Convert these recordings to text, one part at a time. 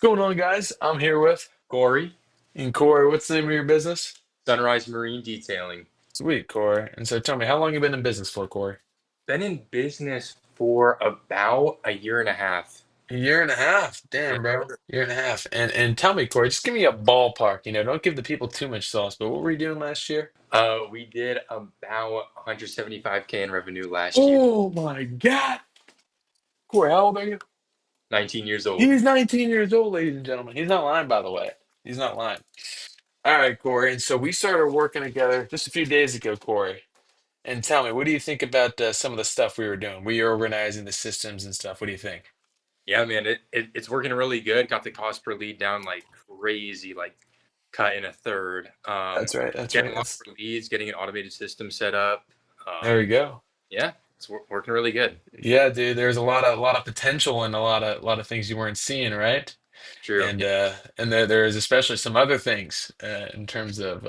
Going on, guys? I'm here with Corey, Corey. What's the name of your business? Sunrise Marine Detailing. Sweet, Corey. And so tell me, how long you been in business for, Corey? Been in business for about a year and a half. A year and a half. Yes, Damn, bro. sir. Year and a half. And tell me, Corey, just give me a ballpark. Don't give the people too much sauce, but what were you doing last year? We did about 175K in revenue last year. Oh my God. Corey, how old are you? 19 years old. He's 19 years old, ladies and gentlemen. He's not lying, by the way. He's not lying. All right, Corey. And so we started working together just a few days ago, Corey. And tell me, what do you think about some of the stuff we were doing? We organizing the systems and stuff. What do you think? Yeah, man, it's working really good. Got the cost per lead down like crazy, like cut in a third. That's right. That's Getting right. a lot That's more leads, getting an automated system set up. There Um, we go. yeah, it's working really good. Yeah, dude. There's a lot of potential and a lot of things you weren't seeing, right? True. And Yeah. there's especially some other things in terms of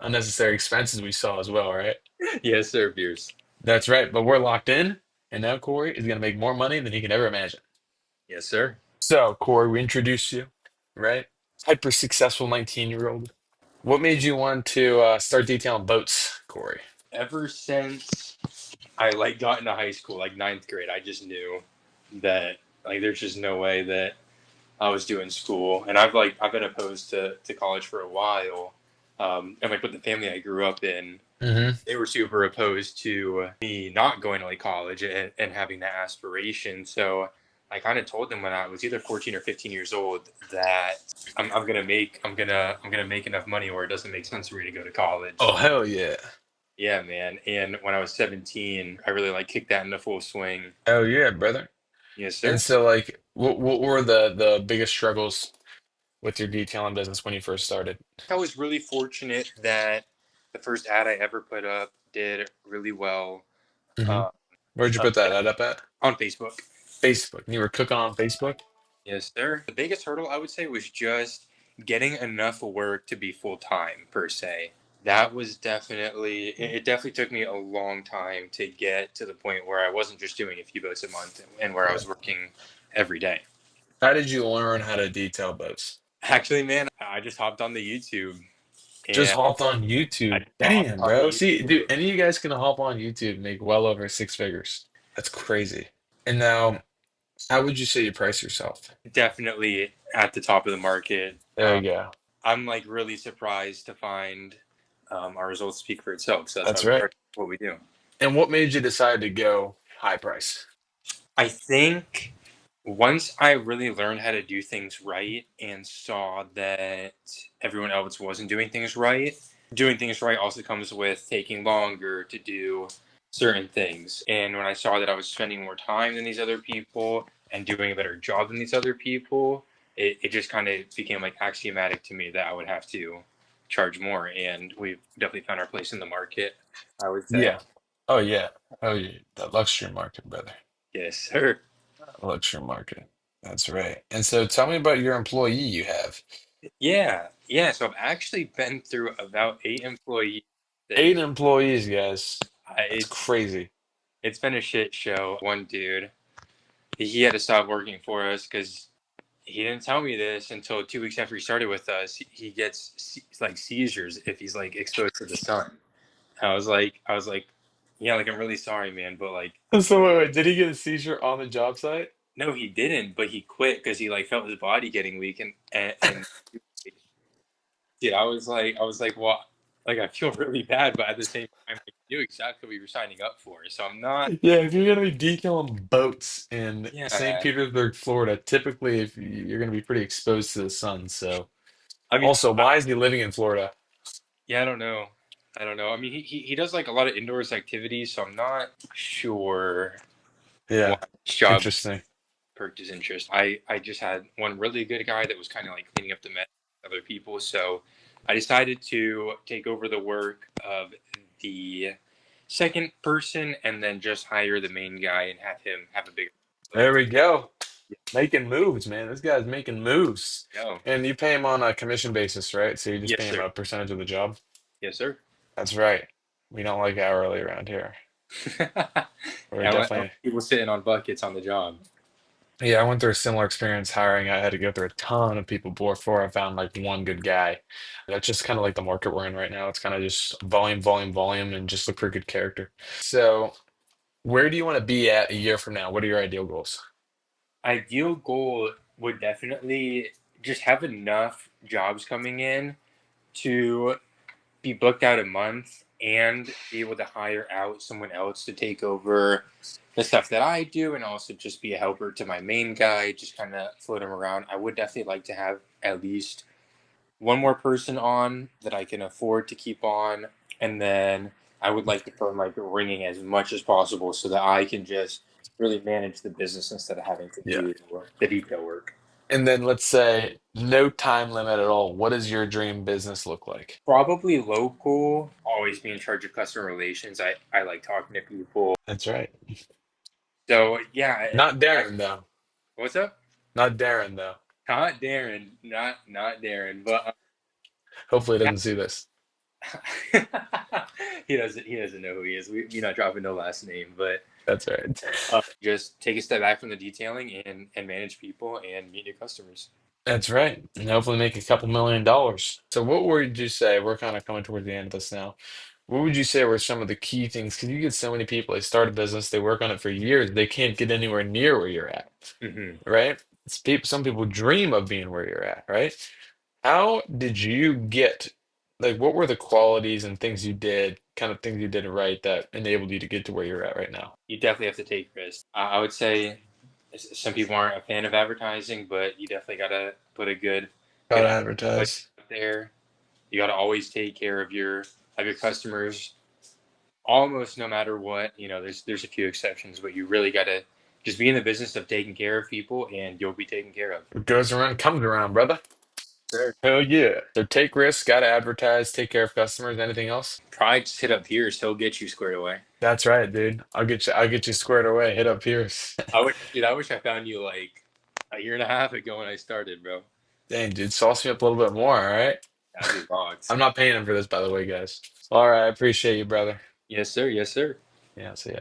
unnecessary expenses we saw as well, right? Yes, sir, Beers. That's right. But we're locked in, and now Corey is gonna make more money than he can ever imagine. Yes, sir. So, Corey, we introduced you, right? Hyper successful 19-year-old. What made you want to start detailing boats, Corey? Ever since I like got into high school, like ninth grade, I just knew that like there's just no way that I was doing school, and I've been opposed to college for a while, and like with the family I grew up in, Hmm. they were super opposed to me not going to like college and having that aspiration. So I kind of told them when I was either 14 or 15 years old that I'm gonna make enough money where it doesn't make sense for me to go to Oh, college. hell yeah. Yeah, man. And when I was 17, I really like kicked that into full swing. Hell yeah, brother. Yes, And sir. so, like, what were the biggest struggles with your detailing business when you first started? I was really fortunate that the first ad I ever put up did really well Hmm. uh, Where'd you put that ad up at? on Facebook. Facebook. And you were cooking on Facebook? Yes, sir. The biggest hurdle I would say was just getting enough work to be full time per se. That was it definitely took me a long time to get to the point where I wasn't just doing a few boats a month and where I Yeah. was working every day. How did you learn how to detail boats? Actually, man, I just hopped on the YouTube Just and hopped on I YouTube. just hopped Damn, on bro. the See, dude, YouTube. any of you guys can hop on YouTube and make well over six figures. That's crazy. And now, how would you say you price yourself? Definitely at the top of the market. There you go. I'm like really surprised to find our results speak for itself. So that's why That's we right. start what we do. And what made you decide to go high price? I think once I really learned how to do things right and saw that everyone else wasn't doing things right also comes with taking longer to do certain things. And when I saw that I was spending more time than these other people and doing a better job than these other people, it just kind of became like axiomatic to me that I would have to charge more. And we've definitely found our place in the market, I would say. Yeah. Oh yeah. Oh yeah. The luxury market, brother. Yes, sir. Luxury market. That's right. And so tell me about your employee you have. Yeah, yeah. So I've actually been through about 8 employees. That 8 employees, guys. That's it's crazy. it's been a shit show. One dude, he had to stop working for us because he didn't tell me this until 2 weeks after he started with us. He gets like seizures if he's like exposed to the sun. I was like, yeah, like I'm really sorry, man, but like, So wait, did he get a seizure on the job site? no, he didn't. But he quit because he like felt his body getting weak and dude, I was like, well, like I feel really bad, but at the same time, I knew exactly what you were signing up for. So I'm not. Yeah, if you're gonna be detailing boats in St. Yeah, Petersburg, Florida, typically if you're gonna be pretty exposed to the sun. So I mean, also, why is he living in Florida? yeah, I don't know. I don't know. I mean, he does like a lot of indoors activities, so I'm not sure why Yeah, this job interesting. perked his interest. I just had one really good guy that was kind of like cleaning up the mess with other people, so I decided to take over the work of the second person and then just hire the main guy and have him have a bigger. There we go. Making moves, man. This guy's making moves. No. And you pay him on a commission basis, right? So you just Yes, pay him sir. a percentage of the job. Yes, sir. That's right. We don't like hourly around here. Yeah, We're I want definitely people sitting on buckets on the job. Yeah, I went through a similar experience hiring. I had to go through a ton of people before I found like one good guy. That's just kind of like the market we're in right now. It's kind of just volume, volume, volume, and just look for good character. So, where do you want to be at a year from now? What are your ideal goals? Ideal goal would definitely just have enough jobs coming in to be booked out a month and be able to hire out someone else to take over the stuff that I do and also just be a helper to my main guy, just kind of float him around. I would definitely like to have at least one more person on that I can afford to keep on, and then I would like the phone like ringing as much as possible so that I can just really manage the business instead of having to Yeah. do the detail work. And then let's say no time limit at all. What does your dream business look like? Probably local, always be in charge of customer relations. I like talking to people. That's right. So yeah, Not Darren though. what's up? Not Darren though. Not Darren, not Darren, but Hopefully he yeah. doesn't see this. He doesn't know who he is. We're not dropping no last name, but That's right. just take a step back from the detailing and manage people and meet new customers. That's right. And hopefully make a couple $1 million. So what would you say? We're kind of coming towards the end of this now. What would you say were some of the key things? Because you get so many people, they start a business, they work on it for years, they can't get anywhere near where you're at, Hmm. right? Some people dream of being where you're at, right? How did you get, like, what were the qualities and things you did, kind of things you did right that enabled you to get to where you're at right now? You definitely have to take risks. I would say some people aren't a fan of advertising, but you definitely got to put a How good to out advertise. there. You got to always take care of your customers, almost no matter what. You know, there's a few exceptions, but you really got to just be in the business of taking care of people, and you'll be taken care of. What goes around comes around, brother. Sure. Hell yeah. So take risks, gotta advertise, take care of customers. Anything else? Probably just hit up Pierce. He'll get you squared away. That's right, dude. I'll get you squared away. Hit up Pierce. I wish I found you like a year and a half ago when I started, bro. Dang, dude, sauce me up a little bit more, all right? That'd be rocks. I'm not paying him for this, by the way, guys. All right, I appreciate you, brother. Yes, sir. Yes, sir. Yeah, see ya.